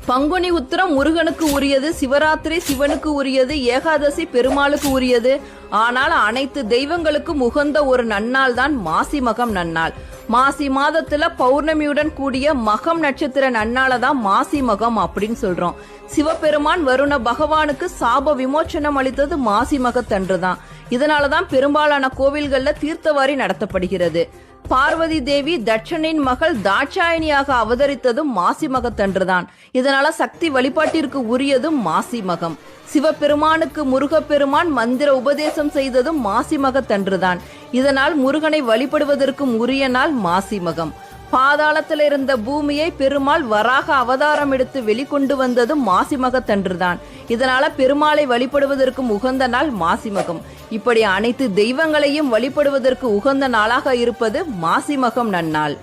பங்குனி உத்திரம் முருகனுக்கு உரியது, சிவராத்திரி சிவனுக்கு உரியது, ஏகாதசி பெருமாளுக்கு உரியது. ஆனால் அனைத்து தெய்வங்களுக்கும் உகந்த ஒரு நன்னாள் தான் மாசி மகம் நன்னாள். மாசி மாதத்துல பௌர்ணமியுடன் கூடிய மகம் நட்சத்திர நன்னால தான் மாசி மகம் அப்படின்னு சொல்றோம். சிவபெருமான் வருண பகவானுக்கு சாப விமோச்சனம் அளித்தது மாசி மகத்தன்றுதான். இதனாலதான் பெரும்பாலான கோவில்கள்ல தீர்த்தவாரி நடத்தப்படுகிறது. பார்வதி தேவி தட்சனின் மகள் தாட்சாயணியாக அவதரித்ததும் மாசி மகத்தன்றுதான். இதனால சக்தி வழிபாட்டிற்கு உரியதும் மாசி மகம். சிவபெருமானுக்கு முருகப்பெருமான் மந்திர உபதேசம் செய்ததும் மாசி மகத்தன்றுதான். இதனால் முருகனை வழிபடுவதற்கும் உரிய நாள் மாசி மகம். பாதாளத்தில் இருந்த பூமியை பெருமாள் வராக அவதாரம் எடுத்து வெளிக்கொண்டு வந்ததும் மாசி மகத்தன்றுதான். இதனால பெருமாளை வழிபடுவதற்கும் உகந்த நாள் மாசி மகம். இப்படி அனைத்து தெய்வங்களையும் வழிபடுவதற்கு உகந்த நாளாக இருப்பது மாசி மகம் நன்னாள்.